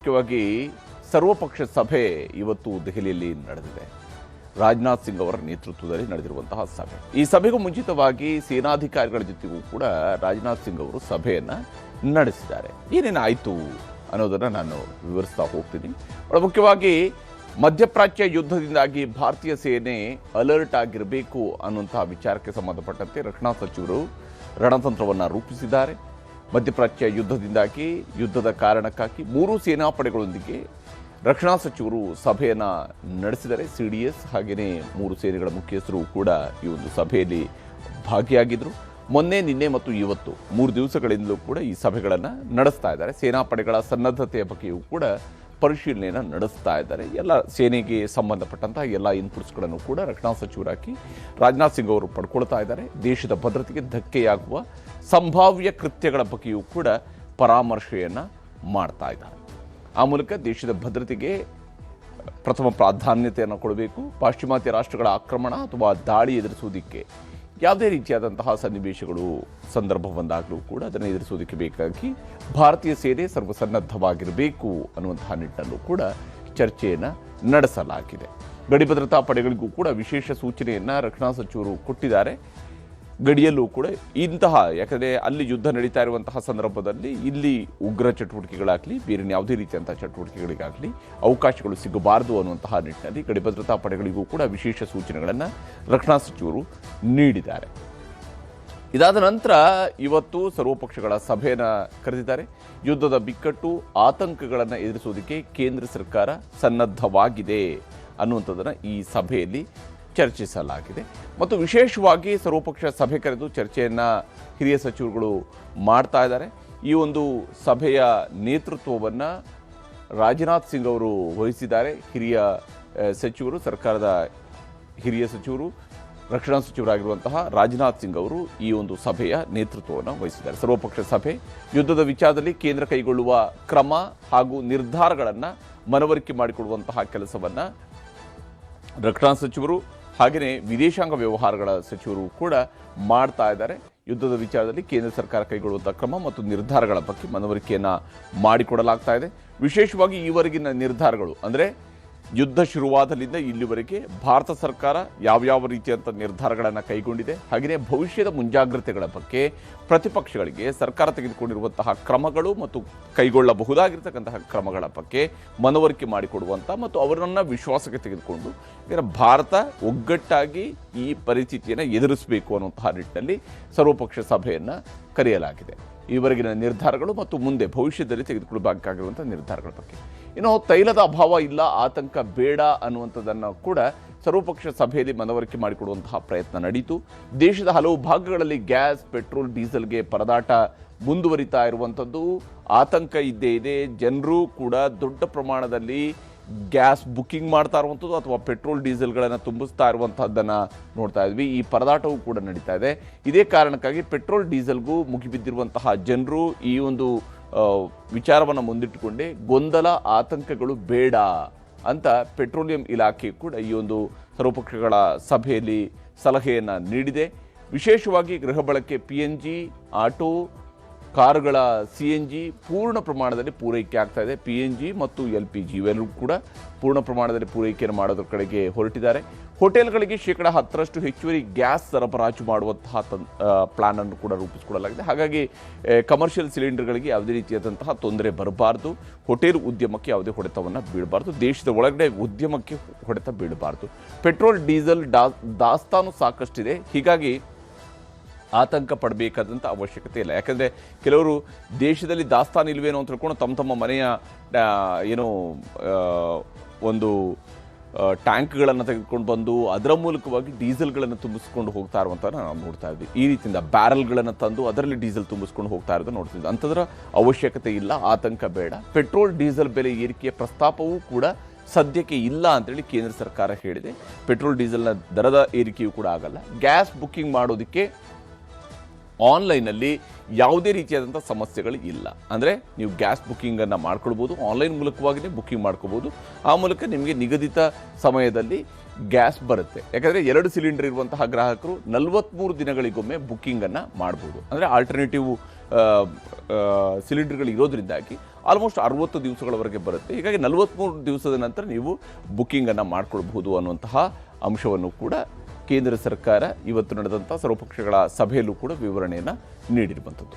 ಮುಖ್ಯವಾಗಿ ಸರ್ವಪಕ್ಷ ಸಭೆ ಇವತ್ತು ದೆಹಲಿಯಲ್ಲಿ ನಡೆದಿದೆ. ರಾಜನಾಥ್ ಸಿಂಗ್ ಅವರ ನೇತೃತ್ವದಲ್ಲಿ ನಡೆದಿರುವಂತಹ ಸಭೆ. ಈ ಸಭೆಗೂ ಮುಂಚಿತವಾಗಿ ಸೇನಾಧಿಕಾರಿಗಳ ಜೊತೆಗೂ ಕೂಡ ರಾಜನಾಥ್ ಸಿಂಗ್ ಅವರು ಸಭೆಯನ್ನು ನಡೆಸಿದ್ದಾರೆ. ಏನೇನಾಯಿತು ಅನ್ನೋದನ್ನು ನಾನು ವಿವರಿಸ್ತಾ ಹೋಗ್ತೀನಿ. ಬಹಳ ಮುಖ್ಯವಾಗಿ ಮಧ್ಯಪ್ರಾಚ್ಯ ಯುದ್ಧದಿಂದಾಗಿ ಭಾರತೀಯ ಸೇನೆ ಅಲರ್ಟ್ ಆಗಿರಬೇಕು ಅನ್ನುವಂತಹ ವಿಚಾರಕ್ಕೆ ಸಂಬಂಧಪಟ್ಟಂತೆ ರಕ್ಷಣಾ ಸಚಿವರು ರಣತಂತ್ರವನ್ನು ರೂಪಿಸಿದ್ದಾರೆ. ಮಧ್ಯಪ್ರಾಚ್ಯ ಯುದ್ಧದಿಂದಾಗಿ ಯುದ್ಧದ ಕಾರಣಕ್ಕಾಗಿ ಮೂರು ಸೇನಾಪಡೆಗಳೊಂದಿಗೆ ರಕ್ಷಣಾ ಸಚಿವರು ಸಭೆಯನ್ನು ನಡೆಸಿದ್ದಾರೆ. CDS ಹಾಗೆಯೇ ಮೂರು ಸೇನೆಗಳ ಮುಖ್ಯಸ್ಥರು ಕೂಡ ಈ ಒಂದು ಸಭೆಯಲ್ಲಿ ಭಾಗಿಯಾಗಿದ್ದರು. ಮೊನ್ನೆ, ನಿನ್ನೆ ಮತ್ತು ಇವತ್ತು 3 ದಿವಸಗಳಿಂದಲೂ ಕೂಡ ಈ ಸಭೆಗಳನ್ನು ನಡೆಸ್ತಾ ಇದ್ದಾರೆ. ಸೇನಾಪಡೆಗಳ ಸನ್ನದ್ಧತೆಯ ಬಗ್ಗೆಯೂ ಕೂಡ ಪರಿಶೀಲನೆಯನ್ನು ನಡೆಸ್ತಾ ಇದ್ದಾರೆ. ಎಲ್ಲ ಸೇನೆಗೆ ಸಂಬಂಧಪಟ್ಟಂತಹ ಎಲ್ಲ ಇನ್ಪುಟ್ಸ್ಗಳನ್ನು ಕೂಡ ರಕ್ಷಣಾ ಸಚಿವರಾಗಿ ರಾಜನಾಥ್ ಸಿಂಗ್ ಅವರು ಪಡ್ಕೊಳ್ತಾ ಇದ್ದಾರೆ. ದೇಶದ ಭದ್ರತೆಗೆ ಧಕ್ಕೆಯಾಗುವ ಸಂಭಾವ್ಯ ಕೃತ್ಯಗಳ ಬಗ್ಗೆಯೂ ಕೂಡ ಪರಾಮರ್ಶೆಯನ್ನು ಮಾಡ್ತಾ ಇದ್ದಾರೆ. ಆ ಮೂಲಕ ದೇಶದ ಭದ್ರತೆಗೆ ಪ್ರಥಮ ಪ್ರಾಧಾನ್ಯತೆಯನ್ನು ಕೊಡಬೇಕು. ಪಾಶ್ಚಿಮಾತ್ಯ ರಾಷ್ಟ್ರಗಳ ಆಕ್ರಮಣ ಅಥವಾ ದಾಳಿ ಎದುರಿಸುವುದಕ್ಕೆ ಯಾವುದೇ ರೀತಿಯಾದಂತಹ ಸನ್ನಿವೇಶಗಳು ಸಂದರ್ಭ ಬಂದಾಗಲೂ ಕೂಡ ಅದನ್ನು ಎದುರಿಸುವುದಕ್ಕೆ ಬೇಕಾಗಿ ಭಾರತೀಯ ಸೇನೆ ಸರ್ವಸನ್ನದ್ಧವಾಗಿರಬೇಕು ಅನ್ನುವಂತಹ ನಿಟ್ಟಲ್ಲೂ ಕೂಡ ಚರ್ಚೆಯನ್ನು ನಡೆಸಲಾಗಿದೆ. ಗಡಿ ಭದ್ರತಾ ಪಡೆಗಳಿಗೂ ಕೂಡ ವಿಶೇಷ ಸೂಚನೆಯನ್ನು ರಕ್ಷಣಾ ಸಚಿವರು ಕೊಟ್ಟಿದ್ದಾರೆ. ಗಡಿಯಲ್ಲೂ ಕೂಡ ಯಾಕಂದರೆ ಅಲ್ಲಿ ಯುದ್ಧ ನಡೀತಾ ಇರುವಂತಹ ಸಂದರ್ಭದಲ್ಲಿ ಇಲ್ಲಿ ಉಗ್ರ ಚಟುವಟಿಕೆಗಳಾಗಲಿ ಬೇರೆ ಯಾವುದೇ ರೀತಿಯಂತಹ ಚಟುವಟಿಕೆಗಳಿಗಾಗಲಿ ಅವಕಾಶಗಳು ಸಿಗಬಾರದು ಅನ್ನುವಂತಹ ನಿಟ್ಟಿನಲ್ಲಿ ಗಡಿ ಭದ್ರತಾ ಪಡೆಗಳಿಗೂ ಕೂಡ ವಿಶೇಷ ಸೂಚನೆಗಳನ್ನು ರಕ್ಷಣಾ ಸಚಿವರು ನೀಡಿದ್ದಾರೆ. ಇದಾದ ನಂತರ ಇವತ್ತು ಸರ್ವಪಕ್ಷಗಳ ಸಭೆಯನ್ನು ಕರೆದಿದ್ದಾರೆ. ಯುದ್ಧದ ಬಿಕ್ಕಟ್ಟು, ಆತಂಕಗಳನ್ನು ಎದುರಿಸುವುದಕ್ಕೆ ಕೇಂದ್ರ ಸರ್ಕಾರ ಸನ್ನದ್ಧವಾಗಿದೆ ಅನ್ನುವಂಥದ್ದನ್ನು ಈ ಸಭೆಯಲ್ಲಿ ಚರ್ಚಿಸಲಾಗಿದೆ. ಮತ್ತು ವಿಶೇಷವಾಗಿ ಸರ್ವಪಕ್ಷ ಸಭೆ ಕರೆದು ಚರ್ಚೆಯನ್ನು ಹಿರಿಯ ಸಚಿವರುಗಳು ಮಾಡ್ತಾ ಇದ್ದಾರೆ. ಈ ಒಂದು ಸಭೆಯ ನೇತೃತ್ವವನ್ನು ರಾಜನಾಥ್ ಸಿಂಗ್ ಅವರು ವಹಿಸಿದ್ದಾರೆ. ಹಿರಿಯ ಸಚಿವರು, ಸರ್ಕಾರದ ಹಿರಿಯ ಸಚಿವರು, ರಕ್ಷಣಾ ಸಚಿವರಾಗಿರುವಂತಹ ರಾಜನಾಥ್ ಸಿಂಗ್ ಅವರು ಈ ಒಂದು ಸಭೆಯ ನೇತೃತ್ವವನ್ನು ವಹಿಸಿದ್ದಾರೆ. ಸರ್ವಪಕ್ಷ ಸಭೆ ಯುದ್ಧದ ವಿಚಾರದಲ್ಲಿ ಕೇಂದ್ರ ಕೈಗೊಳ್ಳುವ ಕ್ರಮ ಹಾಗೂ ನಿರ್ಧಾರಗಳನ್ನು ಮನವರಿಕೆ ಮಾಡಿಕೊಡುವಂತಹ ಕೆಲಸವನ್ನು ರಕ್ಷಣಾ ಸಚಿವರು ಹಾಗೆಯೇ ವಿದೇಶಾಂಗ ವ್ಯವಹಾರಗಳ ಸಚಿವರು ಕೂಡ ಮಾಡ್ತಾ ಇದ್ದಾರೆ. ಯುದ್ಧದ ವಿಚಾರದಲ್ಲಿ ಕೇಂದ್ರ ಸರ್ಕಾರ ಕೈಗೊಳ್ಳುವಂಥ ಕ್ರಮ ಮತ್ತು ನಿರ್ಧಾರಗಳ ಬಗ್ಗೆ ಮನವರಿಕೆಯನ್ನು ಮಾಡಿಕೊಡಲಾಗ್ತಾ ಇದೆ. ವಿಶೇಷವಾಗಿ ಈವರೆಗಿನ ನಿರ್ಧಾರಗಳು ಅಂದರೆ ಯುದ್ಧ ಶುರುವಾದಲ್ಲಿಂದ ಇಲ್ಲಿವರೆಗೆ ಭಾರತ ಸರ್ಕಾರ ಯಾವ್ಯಾವ ರೀತಿಯಂಥ ನಿರ್ಧಾರಗಳನ್ನು ಕೈಗೊಂಡಿದೆ, ಹಾಗೆಯೇ ಭವಿಷ್ಯದ ಮುಂಜಾಗ್ರತೆಗಳ ಬಗ್ಗೆ ಪ್ರತಿಪಕ್ಷಗಳಿಗೆ ಸರ್ಕಾರ ತೆಗೆದುಕೊಂಡಿರುವಂತಹ ಕ್ರಮಗಳು ಮತ್ತು ಕೈಗೊಳ್ಳಬಹುದಾಗಿರ್ತಕ್ಕಂತಹ ಕ್ರಮಗಳ ಬಗ್ಗೆ ಮನವರಿಕೆ ಮಾಡಿಕೊಡುವಂಥ ಮತ್ತು ಅವರನ್ನು ವಿಶ್ವಾಸಕ್ಕೆ ತೆಗೆದುಕೊಂಡು ಭಾರತ ಒಗ್ಗಟ್ಟಾಗಿ ಈ ಪರಿಸ್ಥಿತಿಯನ್ನು ಎದುರಿಸಬೇಕು ಅನ್ನುವಂತಹ ನಿಟ್ಟಿನಲ್ಲಿ ಸರ್ವಪಕ್ಷ ಸಭೆಯನ್ನು ಕರೆಯಲಾಗಿದೆ. ಈವರೆಗಿನ ನಿರ್ಧಾರಗಳು ಮತ್ತು ಮುಂದೆ ಭವಿಷ್ಯದಲ್ಲಿ ತೆಗೆದುಕೊಳ್ಳಬೇಕಾಗಿರುವಂಥ ನಿರ್ಧಾರಗಳ ಬಗ್ಗೆ. ಇನ್ನು ತೈಲದ ಅಭಾವ ಇಲ್ಲ, ಆತಂಕ ಬೇಡ ಅನ್ನುವಂಥದ್ದನ್ನು ಕೂಡ ಸರ್ವಪಕ್ಷ ಸಭೆಯಲ್ಲಿ ಮನವರಿಕೆ ಮಾಡಿಕೊಡುವಂತಹ ಪ್ರಯತ್ನ ನಡೀತು. ದೇಶದ ಹಲವು ಭಾಗಗಳಲ್ಲಿ ಗ್ಯಾಸ್, ಪೆಟ್ರೋಲ್, ಡೀಸೆಲ್ಗೆ ಪರದಾಟ ಮುಂದುವರಿತಾ ಇರುವಂಥದ್ದು, ಆತಂಕ ಇದ್ದೇ ಇದೆ. ಜನರು ಕೂಡ ದೊಡ್ಡ ಪ್ರಮಾಣದಲ್ಲಿ ಗ್ಯಾಸ್ ಬುಕ್ಕಿಂಗ್ ಮಾಡ್ತಾ ಇರುವಂಥದ್ದು ಅಥವಾ ಪೆಟ್ರೋಲ್ ಡೀಸೆಲ್ಗಳನ್ನು ತುಂಬಿಸ್ತಾ ಇರುವಂಥದ್ದನ್ನು ನೋಡ್ತಾ ಇದ್ವಿ. ಈ ಪರದಾಟವೂ ಕೂಡ ನಡೀತಾ ಇದೆ. ಇದೇ ಕಾರಣಕ್ಕಾಗಿ ಪೆಟ್ರೋಲ್ ಡೀಸೆಲ್ಗೂ ಮುಗಿಬಿದ್ದಿರುವಂತಹ ಜನರು ಈ ಒಂದು ವಿಚಾರವನ್ನು ಮುಂದಿಟ್ಟುಕೊಂಡೇ ಗೊಂದಲ, ಆತಂಕಗಳು ಬೇಡ ಅಂತ ಪೆಟ್ರೋಲಿಯಂ ಇಲಾಖೆ ಕೂಡ ಈ ಒಂದು ಸರ್ವಪಕ್ಷಗಳ ಸಭೆಯಲ್ಲಿ ಸಲಹೆಯನ್ನು ನೀಡಿದೆ. ವಿಶೇಷವಾಗಿ ಗೃಹ ಬಳಕೆ PNG, ಆಟೋ, ಕಾರುಗಳ CNG ಪೂರ್ಣ ಪ್ರಮಾಣದಲ್ಲಿ ಪೂರೈಕೆ ಆಗ್ತಾ ಇದೆ. PNG ಮತ್ತು LPG ಇವೆಲ್ಲರೂ ಕೂಡ ಪೂರ್ಣ ಪ್ರಮಾಣದಲ್ಲಿ ಪೂರೈಕೆಯನ್ನು ಮಾಡೋದ್ರ ಕಡೆಗೆ ಹೊರಟಿದ್ದಾರೆ. ಹೋಟೆಲ್ಗಳಿಗೆ 10% ಹೆಚ್ಚುವರಿ ಗ್ಯಾಸ್ ಸರಬರಾಜು ಮಾಡುವಂತಹ ಪ್ಲಾನನ್ನು ಕೂಡ ರೂಪಿಸಿಕೊಳ್ಳಲಾಗಿದೆ. ಹಾಗಾಗಿ ಕಮರ್ಷಿಯಲ್ ಸಿಲಿಂಡರ್ಗಳಿಗೆ ಯಾವುದೇ ರೀತಿಯಾದಂತಹ ತೊಂದರೆ ಬರಬಾರ್ದು, ಹೋಟೆಲ್ ಉದ್ಯಮಕ್ಕೆ ಯಾವುದೇ ಹೊಡೆತವನ್ನು ಬೀಳಬಾರ್ದು, ದೇಶದ ಒಳಗಡೆ ಉದ್ಯಮಕ್ಕೆ ಹೊಡೆತ ಬೀಳಬಾರ್ದು. ಪೆಟ್ರೋಲ್, ಡೀಸೆಲ್ ದಾಸ್ತಾನು ಸಾಕಷ್ಟಿದೆ. ಹೀಗಾಗಿ ಆತಂಕ ಪಡಬೇಕಾದಂಥ ಅವಶ್ಯಕತೆ ಇಲ್ಲ. ಯಾಕಂದರೆ ಕೆಲವರು ದೇಶದಲ್ಲಿ ದಾಸ್ತಾನು ಇಲ್ವೇನೋ ಅಂತ ತಿಳ್ಕೊಂಡು ತಮ್ಮ ಮನೆಯ ಒಂದು ಟ್ಯಾಂಕ್ಗಳನ್ನು ತೆಗೆದುಕೊಂಡು ಬಂದು ಅದರ ಮೂಲಕವಾಗಿ ಡೀಸೆಲ್ಗಳನ್ನು ತುಂಬಿಸ್ಕೊಂಡು ಹೋಗ್ತಾ ಇರುವಂಥ ನಾವು ನೋಡ್ತಾ ಇದ್ವಿ. ಈ ರೀತಿಯಿಂದ ಬ್ಯಾರಲ್ಗಳನ್ನು ತಂದು ಅದರಲ್ಲಿ ಡೀಸೆಲ್ ತುಂಬಿಸ್ಕೊಂಡು ಹೋಗ್ತಾ ಇರೋದು ನೋಡ್ತಿದ್ವಿ. ಅಂಥದ್ರ ಅವಶ್ಯಕತೆ ಇಲ್ಲ, ಆತಂಕ ಬೇಡ. ಪೆಟ್ರೋಲ್, ಡೀಸೆಲ್ ಬೆಲೆ ಏರಿಕೆಯ ಪ್ರಸ್ತಾಪವೂ ಕೂಡ ಸದ್ಯಕ್ಕೆ ಇಲ್ಲ ಅಂತೇಳಿ ಕೇಂದ್ರ ಸರ್ಕಾರ ಹೇಳಿದೆ. ಪೆಟ್ರೋಲ್, ಡೀಸೆಲ್ನ ದರದ ಏರಿಕೆಯೂ ಕೂಡ ಆಗಲ್ಲ. ಗ್ಯಾಸ್ ಬುಕ್ಕಿಂಗ್ ಮಾಡೋದಕ್ಕೆ ಆನ್ಲೈನಲ್ಲಿ ಯಾವುದೇ ರೀತಿಯಾದಂಥ ಸಮಸ್ಯೆಗಳು ಇಲ್ಲ. ಅಂದರೆ ನೀವು ಗ್ಯಾಸ್ ಬುಕ್ಕಿಂಗನ್ನು ಮಾಡ್ಕೊಳ್ಬೋದು, ಆನ್ಲೈನ್ ಮೂಲಕವಾಗಿಯೇ ಬುಕ್ಕಿಂಗ್ ಮಾಡ್ಕೋಬೋದು. ಆ ಮೂಲಕ ನಿಮಗೆ ನಿಗದಿತ ಸಮಯದಲ್ಲಿ ಗ್ಯಾಸ್ ಬರುತ್ತೆ. ಯಾಕಂದರೆ 2 ಸಿಲಿಂಡರ್ ಇರುವಂತಹ ಗ್ರಾಹಕರು 43 ದಿನಗಳಿಗೊಮ್ಮೆ ಬುಕ್ಕಿಂಗನ್ನು ಮಾಡ್ಬೋದು. ಅಂದರೆ ಆಲ್ಟರ್ನೇಟಿವ್ ಸಿಲಿಂಡರ್ಗಳು ಇರೋದ್ರಿಂದಾಗಿ ಆಲ್ಮೋಸ್ಟ್ 60 ದಿವಸಗಳವರೆಗೆ ಬರುತ್ತೆ. ಹೀಗಾಗಿ 43 ದಿವಸದ ನಂತರ ನೀವು ಬುಕ್ಕಿಂಗನ್ನು ಮಾಡಿಕೊಳ್ಬಹುದು ಅನ್ನುವಂತಹ ಅಂಶವನ್ನು ಕೂಡ ಕೇಂದ್ರ ಸರ್ಕಾರ ಇವತ್ತು ನಡೆದಂಥ ಸರ್ವಪಕ್ಷಗಳ ಸಭೆಯಲ್ಲೂ ಕೂಡ ವಿವರಣೆಯನ್ನು ನೀಡಿರುವಂಥದ್ದು.